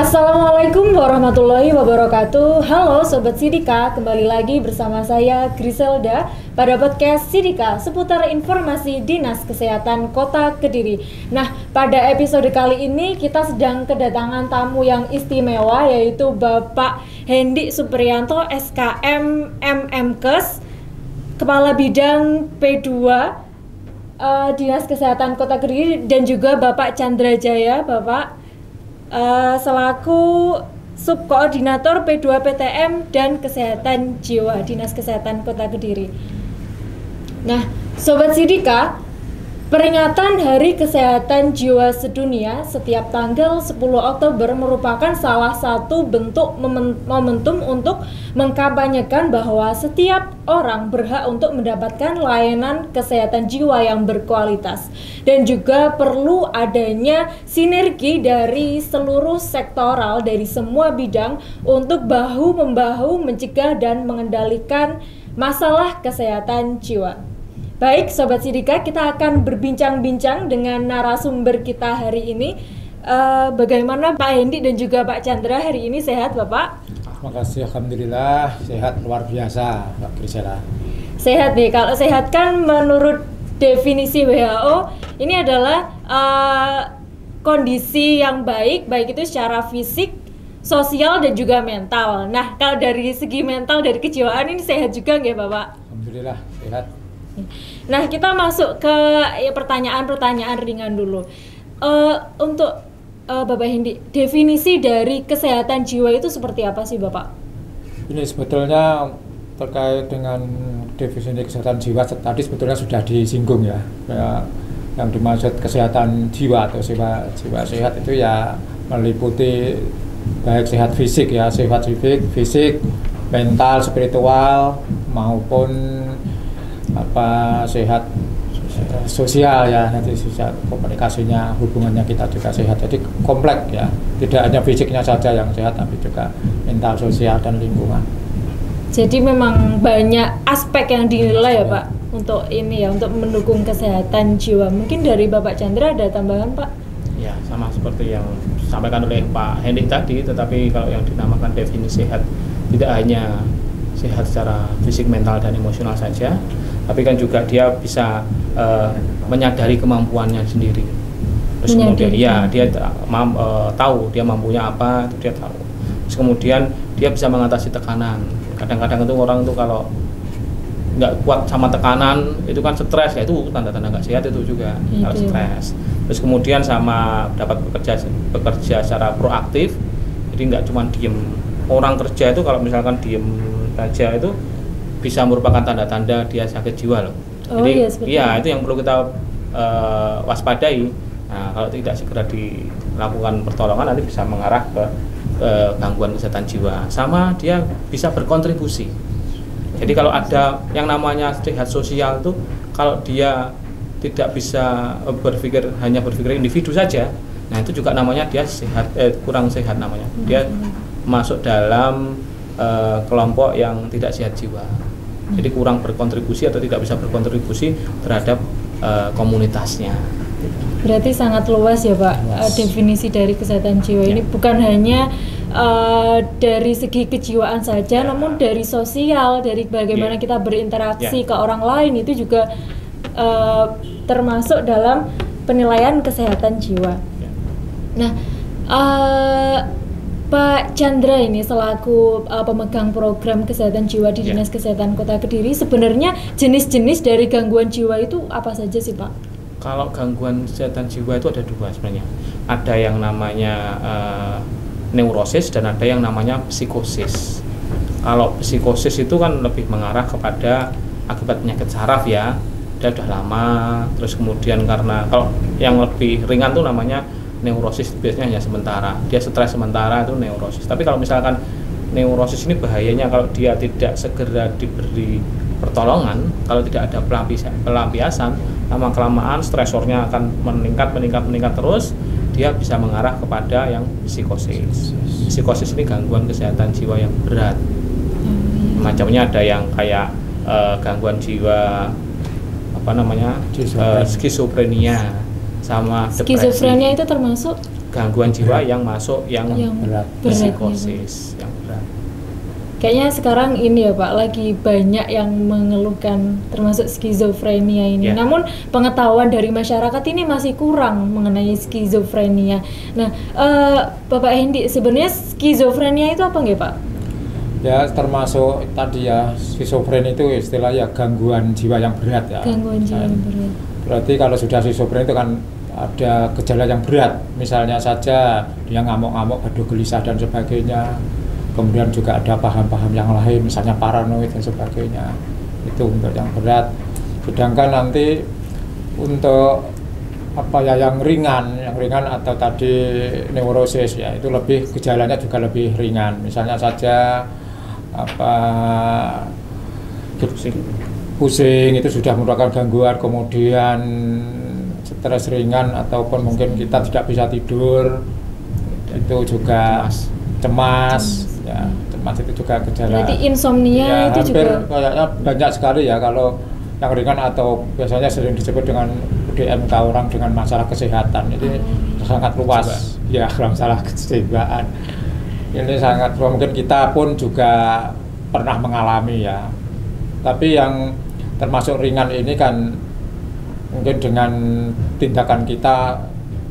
Assalamualaikum warahmatullahi wabarakatuh. Halo Sobat Sidika, kembali lagi bersama saya Griselda pada podcast Sidika seputar informasi Dinas Kesehatan Kota Kediri. Nah, pada episode kali ini kita sedang kedatangan tamu yang istimewa, yaitu Bapak Hendy Supriyanto, SKM MMkes, Kepala Bidang P2 Dinas Kesehatan Kota Kediri, dan juga Bapak Chandra Jaya, Bapak selaku Subkoordinator P2 PTM dan Kesehatan Jiwa Dinas Kesehatan Kota Kediri. Nah, Sobat Sidika, peringatan Hari Kesehatan Jiwa Sedunia setiap tanggal 10 Oktober merupakan salah satu bentuk momentum untuk mengkampanyekan bahwa setiap orang berhak untuk mendapatkan layanan kesehatan jiwa yang berkualitas, dan juga perlu adanya sinergi dari seluruh sektoral dari semua bidang untuk bahu-membahu mencegah dan mengendalikan masalah kesehatan jiwa. Baik Sobat Sidika, kita akan berbincang-bincang dengan narasumber kita hari ini. Bagaimana Pak Hendy dan juga Pak Chandra hari ini, sehat Bapak? Terima kasih, Alhamdulillah sehat luar biasa Mbak Grisela. Sehat nih, kalau sehat kan menurut definisi WHO ini adalah kondisi yang baik itu secara fisik, sosial dan juga mental. Nah, kalau dari segi mental, dari kejiwaan ini sehat juga nggak Bapak? Alhamdulillah sehat. Nah, kita masuk ke pertanyaan-pertanyaan ringan dulu. Untuk Bapak Hendy, definisi dari kesehatan jiwa itu seperti apa sih Bapak? Ini sebetulnya terkait dengan definisi kesehatan jiwa tadi sebetulnya sudah disinggung ya. Yang dimaksud kesehatan jiwa atau jiwa sehat itu ya meliputi baik sehat fisik ya, sehat fisik, mental, spiritual maupun sehat sosial ya, nanti sosial komunikasinya, hubungannya kita juga sehat. Jadi kompleks ya, tidak hanya fisiknya saja yang sehat tapi juga mental, sosial dan lingkungan. Jadi memang banyak aspek yang dinilai ya Pak untuk ini ya, untuk mendukung kesehatan jiwa. Mungkin dari Bapak Chandra ada tambahan Pak? Ya, sama seperti yang disampaikan oleh Pak Hendy tadi, tetapi kalau yang dinamakan definisi sehat tidak hanya sehat secara fisik, mental dan emosional saja, tapi kan juga dia bisa menyadari kemampuannya sendiri. Terus kemudian dia tahu dia mampunya apa, itu dia tahu. Terus kemudian dia bisa mengatasi tekanan. Kadang-kadang itu orang itu kalau nggak kuat sama tekanan itu kan stres ya, itu tanda-tanda nggak sehat itu juga kalau stres. Terus kemudian sama dapat bekerja secara proaktif, jadi nggak cuma diem. Orang kerja itu kalau misalkan diem saja itu bisa merupakan tanda-tanda dia sakit jiwa loh. Jadi itu yang perlu kita waspadai. Nah, kalau tidak segera dilakukan pertolongan nanti bisa mengarah ke gangguan kesehatan jiwa. Sama dia bisa berkontribusi. Jadi kalau ada yang namanya sehat sosial itu, kalau dia tidak bisa hanya berpikir individu saja, nah itu juga namanya dia sehat, kurang sehat namanya. Dia masuk dalam kelompok yang tidak sehat jiwa. Jadi kurang berkontribusi atau tidak bisa berkontribusi terhadap komunitasnya. Berarti sangat luas ya Pak, definisi dari kesehatan jiwa ini bukan hanya dari segi kejiwaan saja, namun dari sosial, dari bagaimana kita berinteraksi ke orang lain itu juga termasuk dalam penilaian kesehatan jiwa. Nah, Pak Chandra ini selaku pemegang program kesehatan jiwa di Dinas Kesehatan Kota Kediri, sebenarnya jenis-jenis dari gangguan jiwa itu apa saja sih Pak? Kalau gangguan kesehatan jiwa itu ada dua sebenarnya. Ada yang namanya neurosis dan ada yang namanya psikosis. Kalau psikosis itu kan lebih mengarah kepada akibat penyakit saraf ya, dia sudah lama. Terus kemudian karena kalau yang lebih ringan tuh namanya neurosis, biasanya hanya sementara, dia stres sementara, itu neurosis. Tapi kalau misalkan neurosis ini bahayanya kalau dia tidak segera diberi pertolongan, kalau tidak ada pelampiasan, lama-kelamaan stresornya akan meningkat terus, dia bisa mengarah kepada yang psikosis. Psikosis ini gangguan kesehatan jiwa yang berat. Macamnya ada yang kayak gangguan jiwa skizofrenia sama depresi. Skizofrenia itu termasuk gangguan jiwa yang masuk yang berat. psikosis yang berat. Kayaknya sekarang ini ya Pak, lagi banyak yang mengeluhkan termasuk skizofrenia ini. Ya. Namun pengetahuan dari masyarakat ini masih kurang mengenai skizofrenia. Nah, Bapak Hendy, sebenarnya skizofrenia itu apa nggih Pak? Ya termasuk tadi ya, skizofrenia itu istilahnya gangguan jiwa yang berat ya. Gangguan jiwa yang berat. Berarti kalau sudah skizofrenia itu kan ada gejala yang berat, misalnya saja dia ngamuk-ngamuk, gaduh gelisah dan sebagainya. Kemudian juga ada paham-paham yang lain, misalnya paranoid dan sebagainya. Itu untuk yang berat. Sedangkan nanti untuk apa ya yang ringan atau tadi neurosis ya itu lebih gejalanya juga lebih ringan. Misalnya saja apa pusing itu sudah merupakan gangguan, kemudian stres ringan ataupun mungkin kita tidak bisa tidur, itu juga cemas. Ya, cemas itu juga gejala. Berarti insomnia ya, itu hampir juga kayaknya banyak sekali ya kalau yang ringan atau biasanya sering disebut dengan DMK, orang dengan masalah kesehatan. Ini sangat luas ya, masalah kejiwaan. Ini sangat mungkin kita pun juga pernah mengalami ya. Tapi yang termasuk ringan ini kan mungkin dengan tindakan kita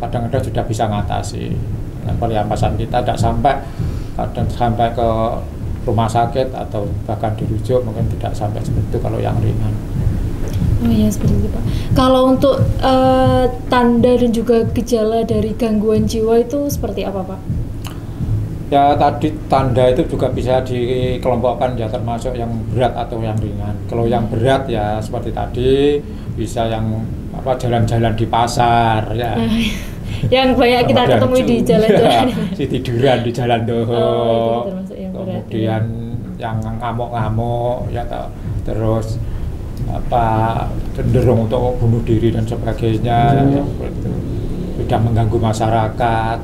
kadang-kadang sudah bisa mengatasi. Nah, pernapasan kita tidak sampai ke rumah sakit atau bahkan dirujuk, mungkin tidak sampai seperti itu kalau yang ringan. Oh iya seperti itu Pak. Kalau untuk tanda dan juga gejala dari gangguan jiwa itu seperti apa Pak? Ya tadi tanda itu juga bisa dikelompokkan ya, termasuk yang berat atau yang ringan. Kalau yang berat ya seperti tadi bisa yang apa jalan-jalan di pasar ya. Yang banyak kita ketemu di jalan-jalan. Si tiduran di jalan doho. Oh, itu termasuk yang berat. Kemudian yang ngamuk-ngamuk ya terus apa cenderung untuk bunuh diri dan sebagainya ya, itu sudah mengganggu masyarakat.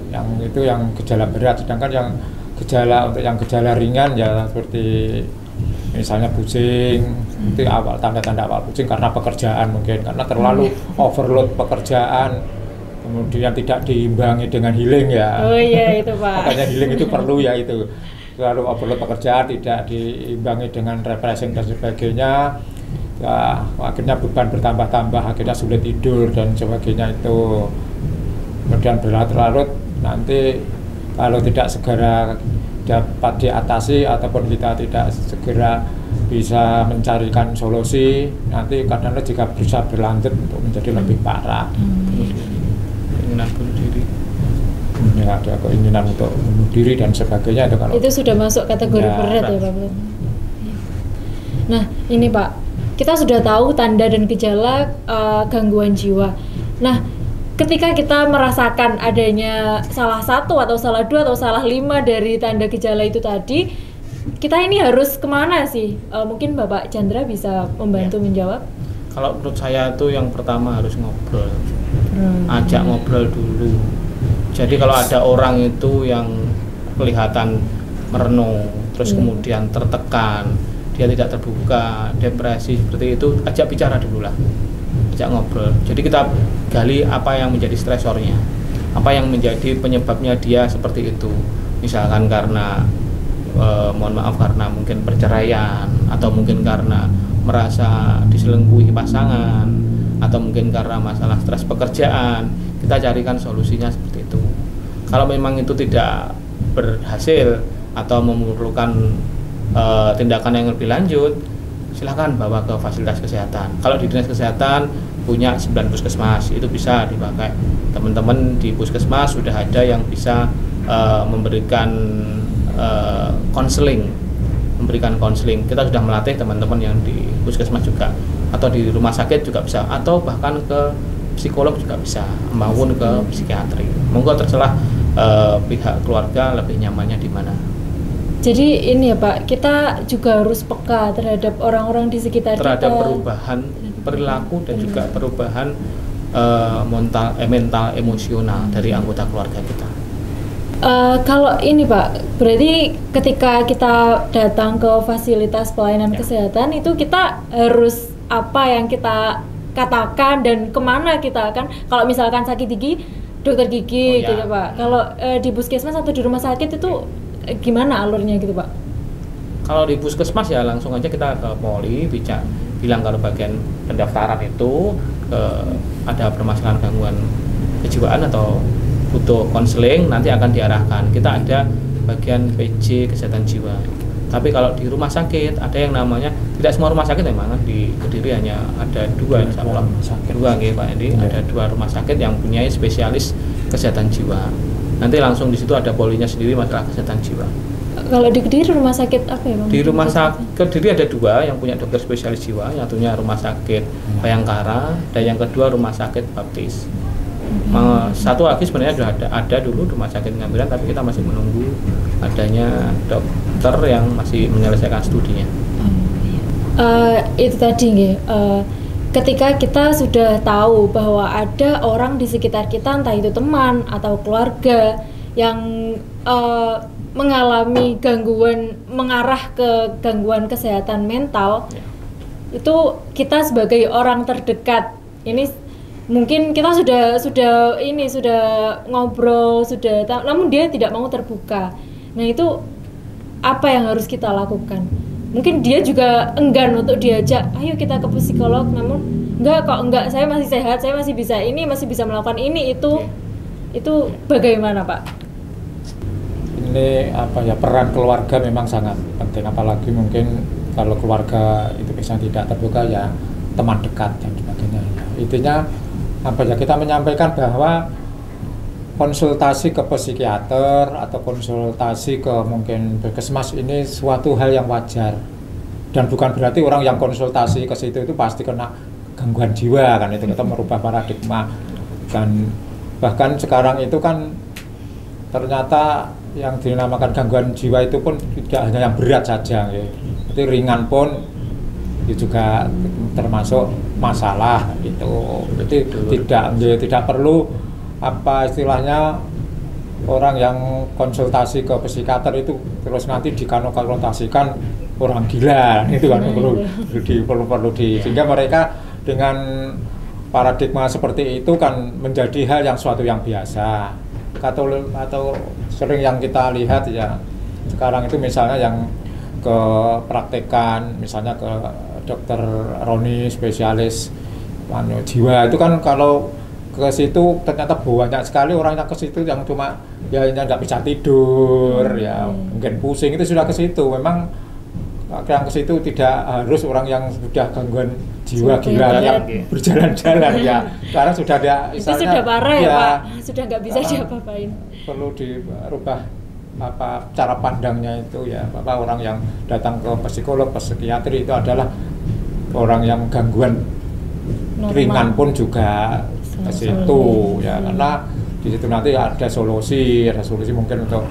Yang itu yang gejala berat, sedangkan yang untuk yang gejala ringan ya seperti misalnya pusing, itu tanda-tanda awal pusing karena pekerjaan mungkin, karena terlalu overload pekerjaan, kemudian tidak diimbangi dengan healing ya. Oh iya itu Pak. Makanya healing itu perlu ya, itu terlalu overload pekerjaan tidak diimbangi dengan refreshing dan sebagainya ya, akhirnya beban bertambah-tambah, akhirnya sulit tidur dan sebagainya. Itu kemudian berlarut-larut, nanti kalau tidak segera dapat diatasi ataupun kita tidak segera bisa mencarikan solusi, nanti kadang-kadang jika bisa berlanjut untuk menjadi lebih parah. Keinginan bunuh diri. Ya, ada keinginan untuk bunuh diri dan sebagainya itu kalau itu sudah masuk kategori ya, berat ya Pak. Nah ini Pak, kita sudah tahu tanda dan gejala gangguan jiwa. Nah ketika kita merasakan adanya salah satu atau salah dua atau salah 5 dari tanda gejala itu tadi, kita ini harus kemana sih? Mungkin Bapak Chandra bisa membantu menjawab. Kalau menurut saya itu yang pertama harus ngobrol, ajak ngobrol dulu. Jadi kalau ada orang itu yang kelihatan merenung, terus kemudian tertekan, dia tidak terbuka, depresi seperti itu, ajak bicara dulu lah, ajak ngobrol. Jadi kita gali apa yang menjadi stresornya, apa yang menjadi penyebabnya dia seperti itu. Misalkan karena mohon maaf karena mungkin perceraian, atau mungkin karena merasa diselingkuhi pasangan, atau mungkin karena masalah stres pekerjaan. Kita carikan solusinya seperti itu. Kalau memang itu tidak berhasil atau memerlukan tindakan yang lebih lanjut, silakan bawa ke fasilitas kesehatan. Kalau di dinas kesehatan punya 9 puskesmas, itu bisa dipakai. Teman-teman di puskesmas sudah ada yang bisa memberikan konseling, kita sudah melatih teman-teman yang di puskesmas juga, atau di rumah sakit juga bisa, atau bahkan ke psikolog juga bisa, maupun ke psikiatri. Monggo terserah pihak keluarga lebih nyamannya di mana. Jadi ini ya Pak, kita juga harus peka terhadap orang-orang di sekitar terhadap kita, perubahan perilaku dan juga perubahan mental emosional dari anggota keluarga kita. Kalau ini Pak, berarti ketika kita datang ke fasilitas pelayanan kesehatan itu kita harus apa yang kita katakan dan kemana kita akan, kalau misalkan sakit gigi, dokter gigi Oh, ya. gitu Pak. Kalau di puskesmas atau di rumah sakit itu gimana alurnya gitu Pak? Kalau di puskesmas ya langsung aja kita ke poli, bilang kalau bagian pendaftaran itu ada permasalahan gangguan kejiwaan atau butuh konseling, nanti akan diarahkan. Kita ada bagian PJ kesehatan jiwa. Tapi kalau di rumah sakit ada yang namanya, tidak semua rumah sakit memang di Kediri hanya ada 2 insya Allah. 2 nggih Pak Endi, ada 2 rumah sakit yang punya spesialis kesehatan jiwa. Nanti langsung di situ ada polinya sendiri masalah kesehatan jiwa. Kalau di Kediri rumah sakit apa ya Bang? Di rumah sakit Kediri ada 2 yang punya dokter spesialis jiwa, yang satunya rumah sakit Bayangkara dan yang kedua rumah sakit Baptis. Satu lagi sebenarnya sudah ada dulu rumah sakit Ngambiran, tapi kita masih menunggu adanya dokter yang masih menyelesaikan studinya. Itu tadi nggih. Ketika kita sudah tahu bahwa ada orang di sekitar kita, entah itu teman atau keluarga yang mengalami gangguan, mengarah ke gangguan kesehatan mental, itu kita sebagai orang terdekat ini mungkin kita sudah ngobrol, namun dia tidak mau terbuka. Nah itu apa yang harus kita lakukan? Mungkin dia juga enggan untuk diajak, ayo kita ke psikolog, namun enggak, saya masih sehat, saya masih bisa melakukan ini itu bagaimana Pak? Ini peran keluarga memang sangat penting, apalagi mungkin kalau keluarga itu bisa tidak terbuka ya teman dekat dan sebagainya. Intinya kita menyampaikan bahwa konsultasi ke psikiater atau konsultasi ke mungkin puskesmas ini suatu hal yang wajar, dan bukan berarti orang yang konsultasi ke situ itu pasti kena gangguan jiwa kan. Itu kita merubah paradigma, dan bahkan sekarang itu kan ternyata yang dinamakan gangguan jiwa itu pun tidak hanya yang berat saja ya. Jadi ringan pun itu juga termasuk masalah itu. Jadi tidak perlu istilahnya orang yang konsultasi ke psikiater itu terus nanti dikonotasikan orang gila, itu kan perlu sehingga mereka dengan paradigma seperti itu kan menjadi hal yang suatu yang biasa. Atau sering yang kita lihat ya sekarang itu misalnya yang ke praktekan, misalnya ke dokter Roni spesialis jiwa itu kan, kalau ke situ ternyata banyak sekali orang yang ke situ yang cuma ya nggak bisa tidur, ya mungkin pusing, itu sudah ke situ. Memang yang ke situ tidak harus orang yang sudah gangguan jiwa gila yang berjalan-jalan ya, karena sudah ada itu sudah parah ya Pak, sudah nggak bisa diapa-apain. Perlu dirubah cara pandangnya itu ya, orang yang datang ke psikolog, psikiatri itu adalah orang yang gangguan normal, ringan pun juga ke situ ya, karena di situ nanti ada solusi mungkin untuk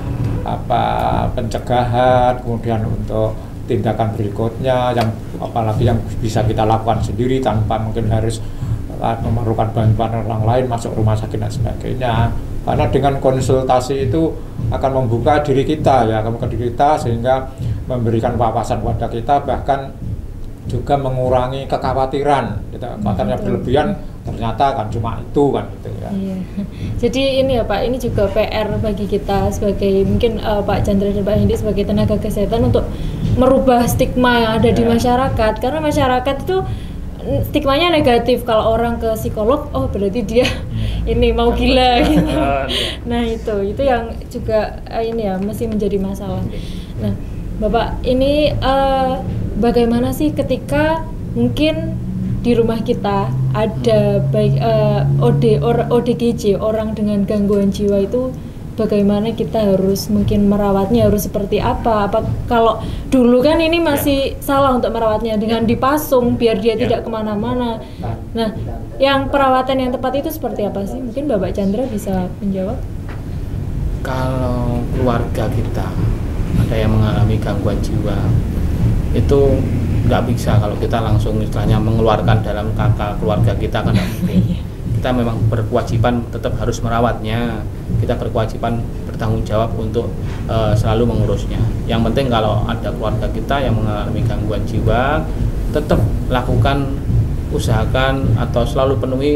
pencegahan, kemudian untuk tindakan berikutnya yang apalagi yang bisa kita lakukan sendiri tanpa mungkin harus memerlukan bantuan orang lain masuk rumah sakit dan sebagainya. Karena dengan konsultasi itu akan membuka diri kita ya, sehingga memberikan wawasan kepada kita, bahkan juga mengurangi kekhawatiran. Kekhawatirannya berlebihan ternyata kan cuma itu kan gitu ya. Iya. Jadi ini ya Pak, ini juga PR bagi kita sebagai mungkin Pak Chandra dan Pak Hendi sebagai tenaga kesehatan untuk merubah stigma yang ada di masyarakat, karena masyarakat itu stigmanya negatif. Kalau orang ke psikolog, oh berarti dia ini mau gila gitu. Nah itu yang juga ini ya masih menjadi masalah. Nah Bapak ini bagaimana sih ketika mungkin di rumah kita ada baik ODGJ, orang dengan gangguan jiwa itu, bagaimana kita harus mungkin merawatnya, harus seperti apa kalau dulu kan ini masih salah untuk merawatnya dengan dipasung biar dia tidak kemana-mana. Nah yang perawatan yang tepat itu seperti apa sih? Mungkin Bapak Chandra bisa menjawab. Kalau keluarga kita ada yang mengalami gangguan jiwa, itu nggak bisa kalau kita langsung istilahnya mengeluarkan dalam kakak keluarga kita, kan nggak mungkin. Kita memang berkewajiban tetap harus merawatnya, kita berkewajiban bertanggung jawab untuk selalu mengurusnya. Yang penting kalau ada keluarga kita yang mengalami gangguan jiwa, tetap lakukan, usahakan atau selalu penuhi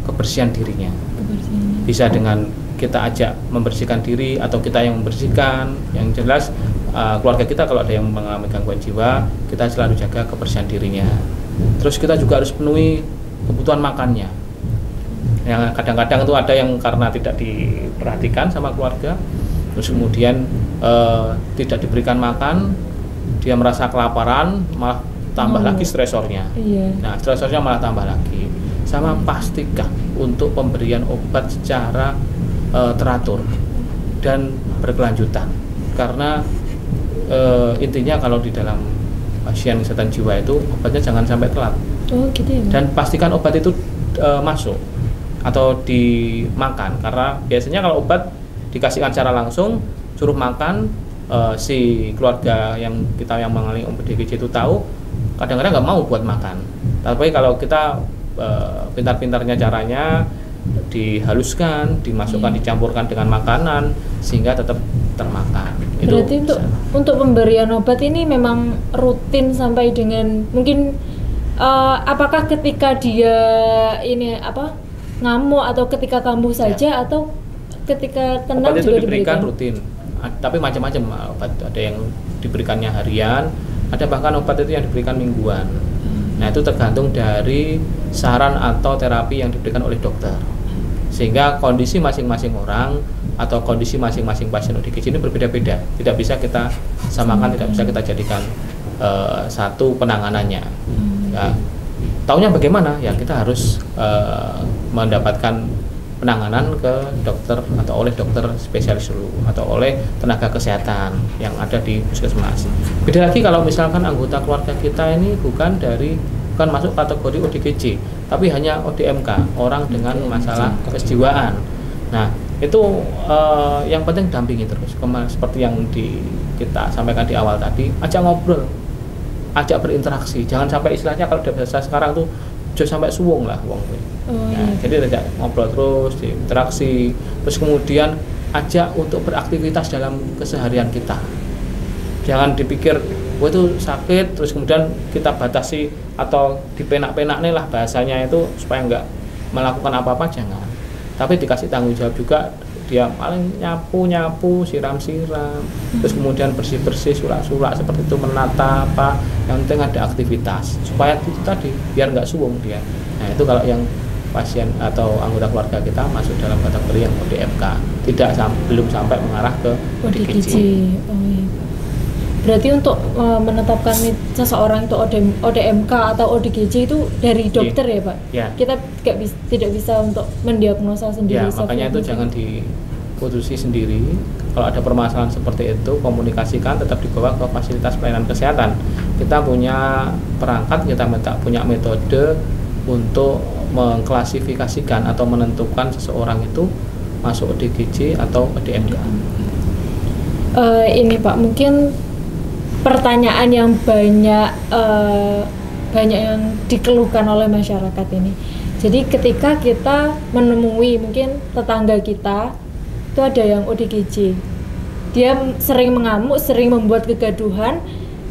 kebersihan dirinya. Kebersihan. Bisa dengan kita ajak membersihkan diri atau kita yang membersihkan. Yang jelas keluarga kita kalau ada yang mengalami gangguan jiwa, kita selalu jaga kebersihan dirinya. Terus kita juga harus penuhi kebutuhan makannya. Yang kadang-kadang itu ada yang karena tidak diperhatikan sama keluarga, terus kemudian tidak diberikan makan, dia merasa kelaparan, malah tambah lagi stresornya. Iya. Nah, stresornya malah tambah lagi. Sama pastikan untuk pemberian obat secara teratur dan berkelanjutan. Karena intinya kalau di dalam pasien kesehatan jiwa itu obatnya jangan sampai telat. Oh gitu ya. Dan pastikan obat itu masuk atau dimakan, karena biasanya kalau obat dikasihkan secara langsung suruh makan, si keluarga yang mengalami ODGJ itu tahu, kadang-kadang nggak mau buat makan. Tapi kalau kita pintar-pintarnya caranya dihaluskan, dimasukkan, dicampurkan dengan makanan sehingga tetap termakan. Berarti untuk pemberian obat ini memang rutin sampai dengan mungkin apakah ketika dia ini ngamuk atau ketika kambuh saja atau ketika tenang obat juga itu diberikan diberikan? rutin, tapi macam-macam obat. Ada yang diberikannya harian, ada bahkan obat itu yang diberikan mingguan. Nah, itu tergantung dari saran atau terapi yang diberikan oleh dokter. Sehingga kondisi masing-masing orang atau kondisi masing-masing pasien ODGJ ini berbeda-beda. Tidak bisa kita samakan, tidak bisa kita jadikan satu penanganannya. Ya, taunya bagaimana? Ya kita harus mendapatkan penanganan ke dokter atau oleh dokter spesialis dulu atau oleh tenaga kesehatan yang ada di puskesmas. Beda lagi kalau misalkan anggota keluarga kita ini bukan masuk kategori ODGJ, tapi hanya ODMK, orang dengan masalah kejiwaan. Nah, itu yang penting dampingi terus. Seperti yang kita sampaikan di awal tadi, ajak ngobrol, ajak berinteraksi. Jangan sampai istilahnya kalau udah biasa sekarang tuh jangan sampai suwung lah wong. Jadi ajak ngobrol terus, interaksi, terus kemudian ajak untuk beraktivitas dalam keseharian kita. Jangan dipikir gue itu sakit terus kemudian kita batasi atau dipenak-penak nih lah bahasanya itu supaya nggak melakukan apa-apa, jangan. Tapi dikasih tanggung jawab juga, dia paling nyapu, siram-siram, terus kemudian bersih-bersih, sulak-sulak seperti itu, menata apa, yang penting ada aktivitas supaya itu tadi biar nggak suwung dia. Nah itu kalau yang pasien atau anggota keluarga kita masuk dalam kategori yang ODMK, belum sampai mengarah ke ODGJ. Oh, iya. Berarti untuk menetapkan seseorang itu ODMK atau ODGJ itu dari dokter ya Pak? Ya. Kita tidak bisa untuk mendiagnosa sendiri. Ya, makanya itu jangan diputusi sendiri. Kalau ada permasalahan seperti itu, komunikasikan, tetap dibawa ke fasilitas pelayanan kesehatan. Kita punya perangkat, kita punya metode untuk mengklasifikasikan atau menentukan seseorang itu masuk ODGJ atau ODMK. Ini Pak, mungkin pertanyaan yang banyak yang dikeluhkan oleh masyarakat ini. Jadi ketika kita menemui mungkin tetangga kita itu ada yang ODGJ, dia sering mengamuk, sering membuat kegaduhan,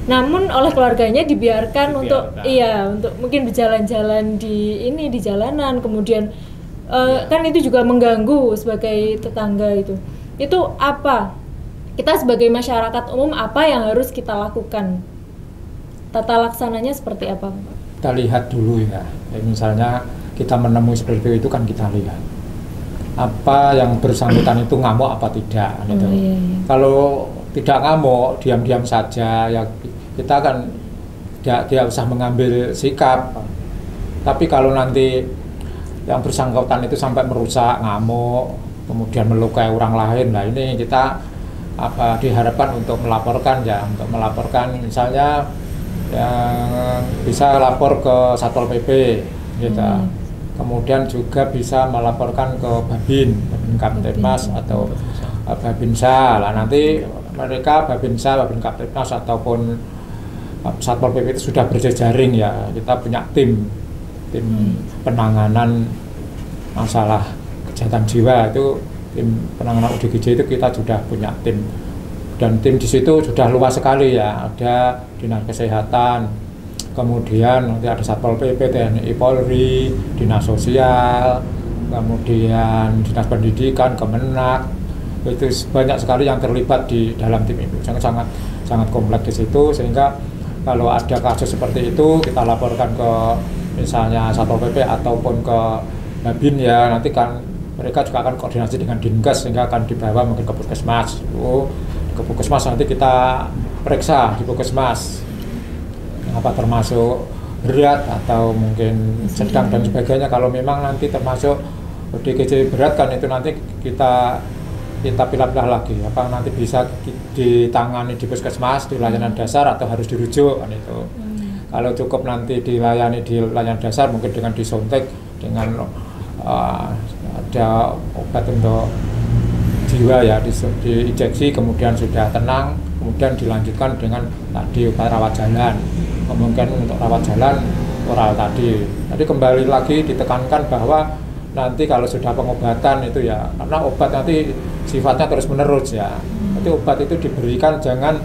namun oleh keluarganya dibiarkan untuk mungkin berjalan-jalan di jalanan, kemudian kan itu juga mengganggu sebagai tetangga itu. Itu apa? Kita sebagai masyarakat umum apa yang harus kita lakukan? Tata laksananya seperti apa? Kita lihat dulu ya. Misalnya kita menemui seperti itu kan kita lihat apa yang bersangkutan itu ngamuk apa tidak. Gitu. Iya. Kalau tidak ngamuk, diam-diam saja ya kita kan tidak usah mengambil sikap. Tapi kalau nanti yang bersangkutan itu sampai merusak, ngamuk, kemudian melukai orang lain, nah ini kita diharapkan untuk melaporkan misalnya yang bisa lapor ke Satpol PP gitu. Kemudian juga bisa melaporkan ke Babin Kaptipmas atau Babinsa. Lah nanti mereka Babinsa, Babin Kaptipmas ataupun Satpol PP itu sudah berjejaring ya. Kita punya tim penanganan masalah kejahatan jiwa itu. Tim penanganan ODGJ itu kita sudah punya tim, dan tim di situ sudah luas sekali ya. Ada dinas kesehatan, kemudian nanti ada Satpol PP, TNI Polri, dinas sosial, kemudian Dinas Pendidikan, Kemenak, itu banyak sekali yang terlibat di dalam tim itu, sangat kompleks di situ, sehingga kalau ada kasus seperti itu kita laporkan ke misalnya Satpol PP ataupun ke Babin ya, nanti kan mereka juga akan koordinasi dengan Dinkes sehingga akan dibawa mungkin ke Puskesmas. Ke Puskesmas nanti kita periksa di Puskesmas apa termasuk berat atau mungkin sedang dan sebagainya. Kalau memang nanti termasuk ODGJ berat kan itu nanti kita pilah-pilah lagi apa nanti bisa ditangani di Puskesmas di layanan dasar atau harus dirujuk kan itu. Kalau cukup nanti dilayani di layanan dasar mungkin dengan disuntik dengan ada obat untuk jiwa ya diinjeksi, kemudian sudah tenang, kemudian dilanjutkan dengan tadi obat rawat jalan, kemungkinan untuk rawat jalan oral tadi. Jadi kembali lagi ditekankan bahwa nanti kalau sudah pengobatan itu ya, karena obat nanti sifatnya terus menerus ya, nanti obat itu diberikan jangan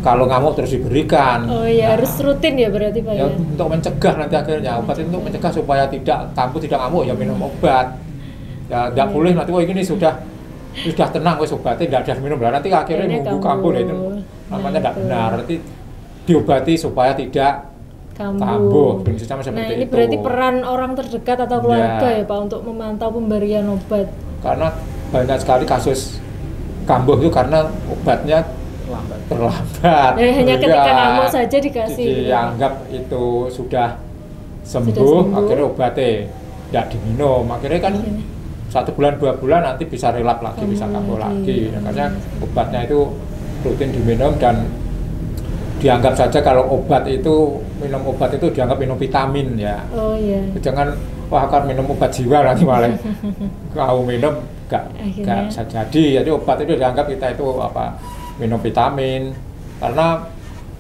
kalau ngamuk terus diberikan. Oh iya, harus rutin ya berarti Pak ya? Untuk mencegah nanti akhirnya obat itu untuk mencegah supaya kambuh tidak ngamuk ya minum obat. Ya tidak boleh nanti ini sudah tenang wes obatnya tidak ada minum, nanti akhirnya nunggu kambuh itu namanya tidak benar. Nanti diobati supaya tidak kambuh. Nah ini berarti peran orang terdekat atau keluarga ya Pak untuk memantau pemberian obat. Karena banyak sekali kasus kambuh itu karena obatnya terlambat. Hanya ketika ngamuk saja dikasih. Dianggap itu sudah sembuh, akhirnya obatnya tidak diminum. Akhirnya kan 1 bulan 2 bulan nanti bisa relap lagi, bisa kambuh lagi. Makanya obatnya itu rutin diminum dan dianggap saja kalau minum obat itu dianggap minum vitamin ya. Oh iya. Jangan akan minum obat jiwa nanti malah kau minum gak bisa jadi. Jadi obat itu dianggap kita itu minum vitamin, karena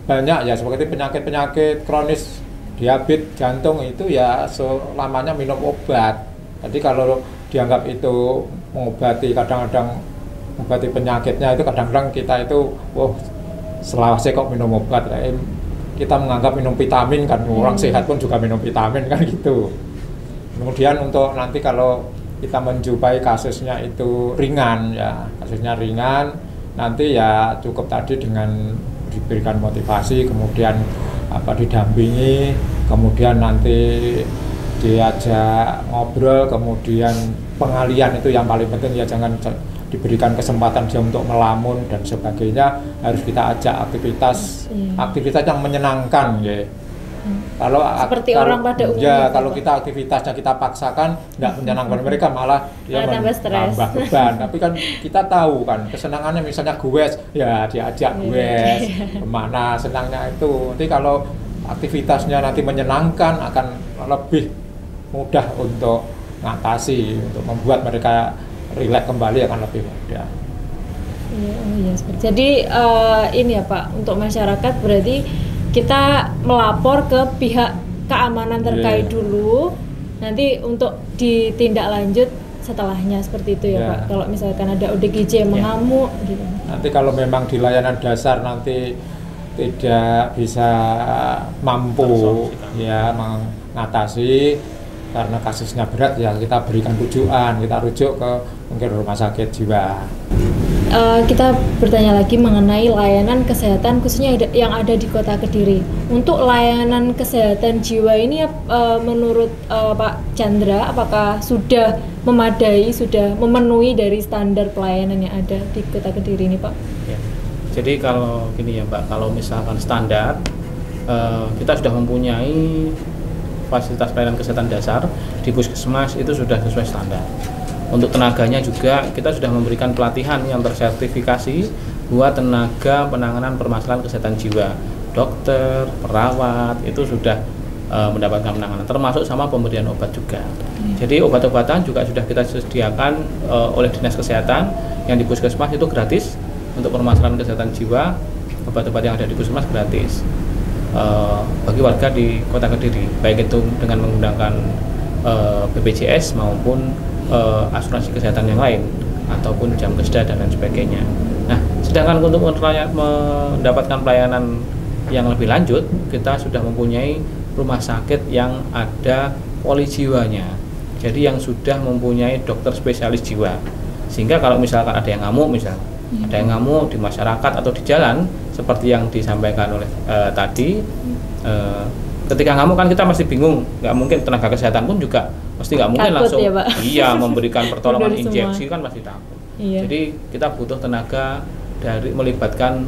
banyak ya seperti penyakit kronis diabetes jantung itu ya selamanya minum obat. Jadi kalau dianggap itu mengobati, kadang-kadang mengobati penyakitnya itu kadang-kadang kita itu selawase kok minum obat, kita menganggap minum vitamin kan, orang sehat pun juga minum vitamin kan gitu. Kemudian untuk nanti kalau kita menjumpai kasusnya itu ringan ya, nanti ya cukup tadi dengan diberikan motivasi, kemudian didampingi, kemudian nanti diajak ngobrol, kemudian pengalian itu yang paling penting ya, jangan diberikan kesempatan dia untuk melamun dan sebagainya, harus kita ajak aktivitas yang menyenangkan ya. Kalau orang pada umumnya kalau kita aktivitasnya kita paksakan tidak menyenangkan mereka, malah dia menambah beban. Tapi kan kita tahu kan kesenangannya, misalnya gues ya diajak gues kemana senangnya itu. Nanti kalau aktivitasnya nanti menyenangkan akan lebih mudah untuk mengatasi, untuk membuat mereka rileks kembali akan lebih mudah. Iya. Jadi ini ya Pak, untuk masyarakat berarti kita melapor ke pihak keamanan terkait dulu, nanti untuk ditindak lanjut setelahnya seperti itu ya Pak. Kalau misalkan ada ODGJ yang mengamuk gitu. Nanti kalau memang di layanan dasar nanti tidak bisa mampu ya mengatasi karena kasusnya berat ya, kita berikan rujukan, kita rujuk ke mungkin rumah sakit jiwa. Kita bertanya lagi mengenai layanan kesehatan khususnya yang ada di Kota Kediri. Untuk layanan kesehatan jiwa ini menurut Pak Chandra, apakah sudah memadai, sudah memenuhi dari standar pelayanan yang ada di Kota Kediri ini Pak? Ya. Jadi kalau gini ya Pak, kalau misalkan standar kita sudah mempunyai fasilitas pelayanan kesehatan dasar di Puskesmas itu sudah sesuai standar. Untuk tenaganya juga kita sudah memberikan pelatihan yang tersertifikasi buat tenaga penanganan permasalahan kesehatan jiwa, dokter, perawat itu sudah mendapatkan penanganan, termasuk sama pemberian obat juga. Jadi obat-obatan juga sudah kita sediakan oleh Dinas Kesehatan yang di Puskesmas itu gratis. Untuk permasalahan kesehatan jiwa, obat-obat yang ada di Puskesmas gratis bagi warga di Kota Kediri, baik itu dengan menggunakan BPJS maupun asuransi kesehatan yang lain ataupun jam keseda dan lain sebagainya. Nah, sedangkan untuk mendapatkan pelayanan yang lebih lanjut, kita sudah mempunyai rumah sakit yang ada poli jiwanya. jadi yang sudah mempunyai dokter spesialis jiwa, sehingga kalau misalkan ada yang ngamuk ada yang ngamuk di masyarakat atau di jalan seperti yang disampaikan oleh tadi, ketika ngamuk kan kita masih bingung, nggak mungkin tenaga kesehatan pun juga pasti nggak mungkin takut langsung ya, Pak? Iya memberikan pertolongan Benar injeksi semua. kan pasti takut. Iya. Jadi kita butuh tenaga dari melibatkan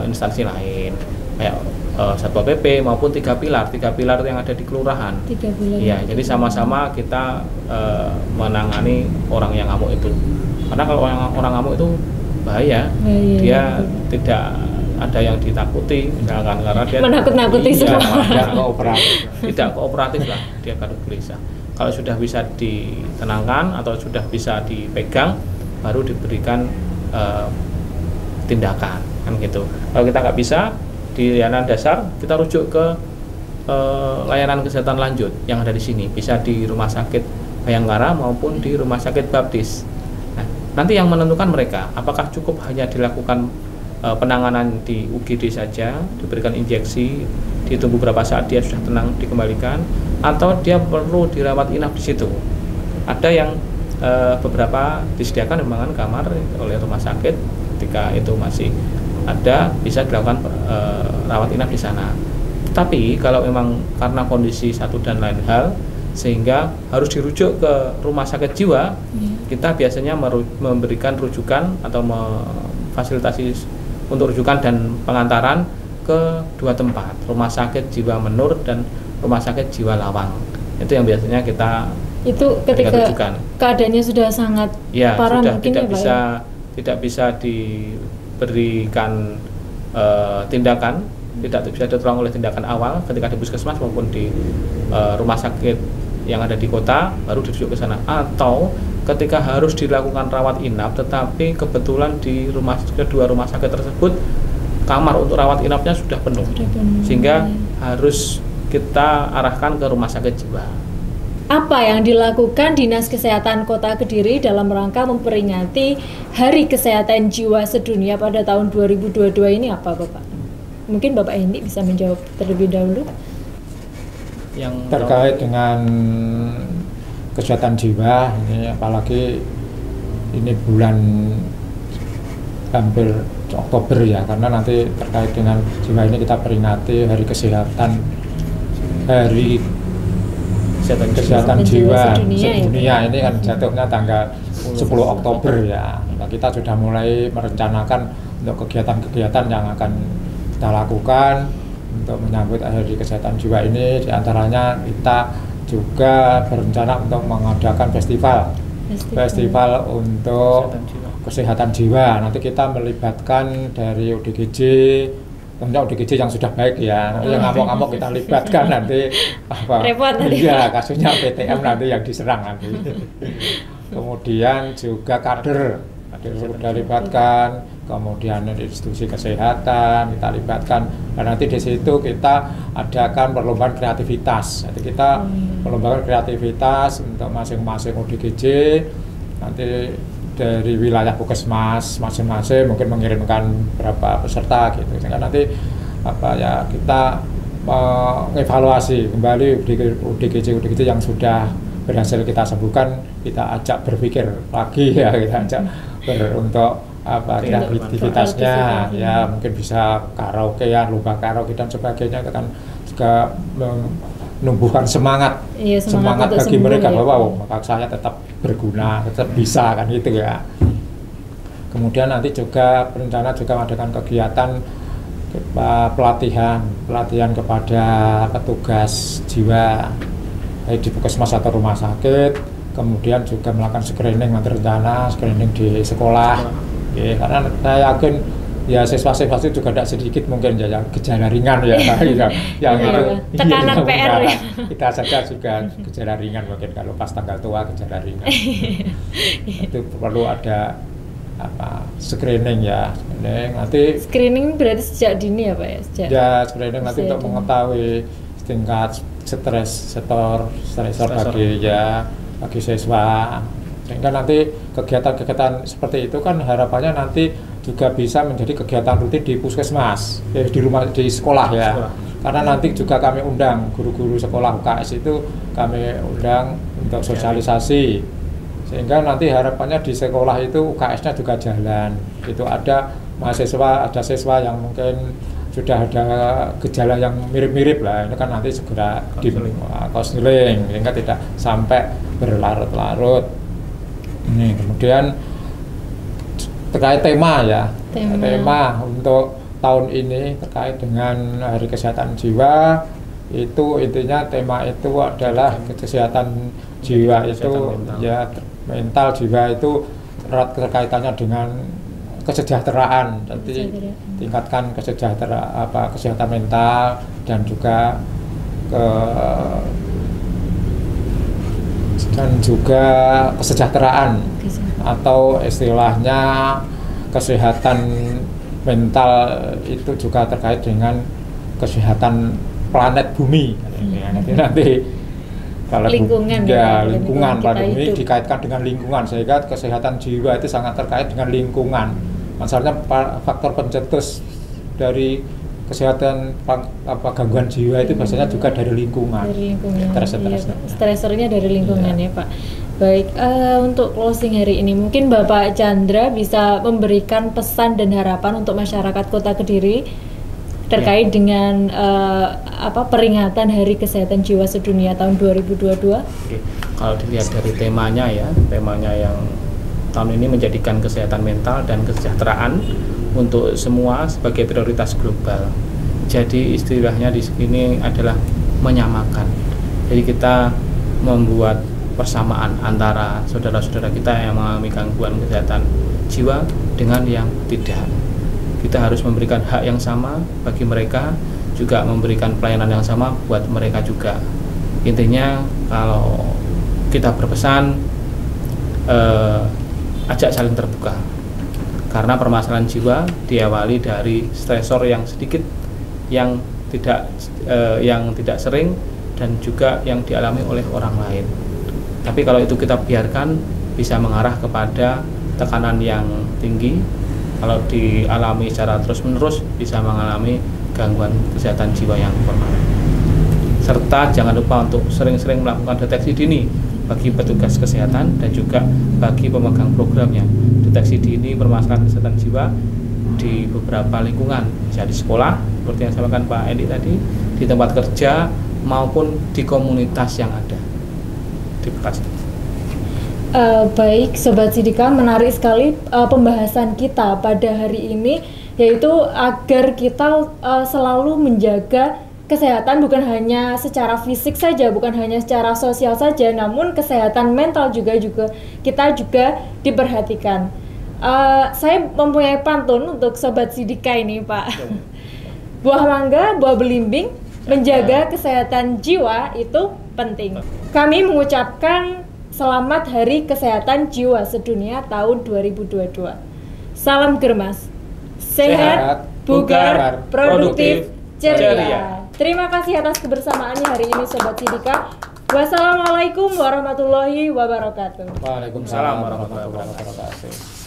instansi lain kayak Satpol PP maupun tiga pilar yang ada di kelurahan. 3 bulan. Iya, jadi sama-sama kita menangani orang yang ngamuk itu. Karena kalau orang ngamuk itu bahaya. Dia tidak ada yang ditakuti misalkan karena dia Menakut-nakuti semua. Tidak kooperatif. Tidak kooperatif lah, dia akan gelisah. Kalau sudah bisa ditenangkan atau sudah bisa dipegang, baru diberikan tindakan kan gitu. Kalau kita nggak bisa di layanan dasar, kita rujuk ke layanan kesehatan lanjut yang ada di sini, bisa di Rumah Sakit Bayangkara maupun di Rumah Sakit Baptis. Nah, nanti yang menentukan mereka, apakah cukup hanya dilakukan penanganan di UGD saja, diberikan injeksi, ditunggu berapa saat dia sudah tenang dikembalikan, atau dia perlu dirawat inap di situ. Ada yang beberapa disediakan memang kamar oleh rumah sakit, ketika itu masih ada bisa dilakukan rawat inap di sana. Tapi kalau memang karena kondisi satu dan lain hal sehingga harus dirujuk ke rumah sakit jiwa, kita biasanya memberikan rujukan atau memfasilitasi untuk rujukan dan pengantaran ke 2 tempat, Rumah Sakit Jiwa Menur dan Rumah Sakit Jiwa Lawang. Itu yang biasanya kita Itu ketika rujukan. keadaannya sudah sangat Ya, parah sudah mungkin tidak bisa diberikan tindakan, tidak bisa ditolong oleh tindakan awal ketika di puskesmas maupun di rumah sakit yang ada di kota, baru dirujuk ke sana. Atau ketika harus dilakukan rawat inap tetapi kebetulan di kedua rumah sakit tersebut kamar untuk rawat inapnya sudah penuh, sehingga harus kita arahkan ke rumah sakit jiwa. Apa yang dilakukan Dinas Kesehatan Kota Kediri dalam rangka memperingati Hari Kesehatan Jiwa Sedunia pada tahun 2022 ini apa, Bapak? Mungkin Bapak Hendi bisa menjawab terlebih dahulu. Yang Terkait dengan kesehatan jiwa ini, apalagi ini bulan hampir Oktober ya, karena nanti terkait dengan jiwa ini kita peringati Hari Kesehatan, Hari Kesehatan Jiwa Sedunia ini kan jatuhnya tanggal 10 Oktober ya. Nah, kita sudah mulai merencanakan untuk kegiatan-kegiatan yang akan kita lakukan untuk menyambut Hari Kesehatan Jiwa ini. Di antaranya kita juga berencana untuk mengadakan festival untuk kesehatan jiwa. Nanti kita melibatkan dari UDGJ, tentunya UDGJ yang sudah baik ya. Nanti yang ngamuk-ngamuk kita libatkan nanti apa? Repot nanti. Iya, kasusnya PTM nanti yang diserang nanti. Kemudian juga kader sudah libatkan, kemudian institusi kesehatan kita libatkan, dan nanti di situ kita adakan perlombaan kreativitas. Jadi kita perlombaan kreativitas untuk masing-masing ODGJ, nanti dari wilayah puskesmas masing-masing mungkin mengirimkan berapa peserta gitu, sehingga nanti apa ya kita mengevaluasi kembali ODGJ yang sudah berhasil kita sembuhkan, kita ajak berpikir lagi ya, kita ajak untuk apa kreativitasnya ya, mungkin bisa karaokean, lomba karaoke dan sebagainya. Itu kan juga menumbuhkan semangat bagi mereka ya, bahwa maka saya tetap berguna, tetap bisa kan gitu ya. Kemudian nanti juga berencana juga mengadakan kegiatan pelatihan kepada petugas jiwa baik di puskesmas atau rumah sakit, kemudian juga melakukan screening di sekolah ya, karena saya yakin ya siswa-siswa itu juga tidak sedikit mungkin ya yang gejala ringan ya, yang itu tekanan PR ya. Kita saja juga gejala ringan, mungkin kalau pas tanggal tua gejala ringan itu perlu ada apa screening ya. Nanti screening berarti sejak dini ya, Pak ya? Screening nanti untuk mengetahui tingkat stresor bagi siswa, sehingga nanti kegiatan-kegiatan seperti itu kan harapannya nanti juga bisa menjadi kegiatan rutin di puskesmas, di sekolah ya. Karena nanti juga kami undang guru-guru sekolah UKS itu kami undang untuk sosialisasi, sehingga nanti harapannya di sekolah itu UKS-nya juga jalan. Itu ada mahasiswa, ada siswa yang mungkin sudah ada gejala yang mirip-mirip lah, ini kan nanti segera di konseling sehingga tidak sampai berlarut-larut. Ini kemudian terkait tema ya, tema untuk tahun ini terkait dengan Hari Kesehatan Jiwa, itu intinya tema itu adalah kesehatan jiwa itu ya, mental jiwa itu erat keterkaitannya dengan kesejahteraan. Jadi tingkatkan kesehatan mental dan juga kesejahteraan atau istilahnya kesehatan mental itu juga terkait dengan kesehatan planet bumi. Nanti kalau lingkungan planet bumi dikaitkan dengan lingkungan, sehingga kesehatan jiwa itu sangat terkait dengan lingkungan. Masalahnya faktor pencetus dari kesehatan gangguan jiwa itu biasanya juga dari lingkungan. Stresornya dari lingkungan ya Pak. Baik, untuk closing hari ini mungkin Bapak Chandra bisa memberikan pesan dan harapan untuk masyarakat Kota Kediri terkait dengan peringatan Hari Kesehatan Jiwa Sedunia tahun 2022. Oke. Kalau dilihat dari temanya ya, temanya yang tahun ini menjadikan kesehatan mental dan kesejahteraan untuk semua sebagai prioritas global. Jadi istilahnya di sini adalah menyamakan. Jadi kita membuat persamaan antara saudara-saudara kita yang mengalami gangguan kesehatan jiwa dengan yang tidak. Kita harus memberikan hak yang sama bagi mereka, juga memberikan pelayanan yang sama buat mereka juga. Intinya kalau kita berpesan, ajak saling terbuka, karena permasalahan jiwa diawali dari stresor yang sedikit, yang tidak sering, dan juga yang dialami oleh orang lain. Tapi kalau itu kita biarkan, bisa mengarah kepada tekanan yang tinggi. Kalau dialami secara terus-menerus, bisa mengalami gangguan kesehatan jiwa yang permanen. Serta jangan lupa untuk sering-sering melakukan deteksi dini bagi petugas kesehatan dan juga bagi pemegang programnya. Deteksi dini permasalahan kesehatan jiwa di beberapa lingkungan, bisa di sekolah seperti yang disampaikan Pak Endi tadi, di tempat kerja maupun di komunitas yang ada. Terima kasih. Baik Sobat Sidika, menarik sekali pembahasan kita pada hari ini, yaitu agar kita selalu menjaga kesehatan bukan hanya secara fisik saja, bukan hanya secara sosial saja, namun kesehatan mental juga kita juga diperhatikan. Saya mempunyai pantun untuk Sobat Sidika ini Pak. Buah mangga, buah belimbing, menjaga kesehatan jiwa itu penting. Kami mengucapkan selamat Hari Kesehatan Jiwa Sedunia tahun 2022. Salam Germas, sehat, bugar, produktif, ceria. Terima kasih atas kebersamaannya hari ini Sobat Sidika. Wassalamualaikum warahmatullahi wabarakatuh. Waalaikumsalam warahmatullahi wabarakatuh.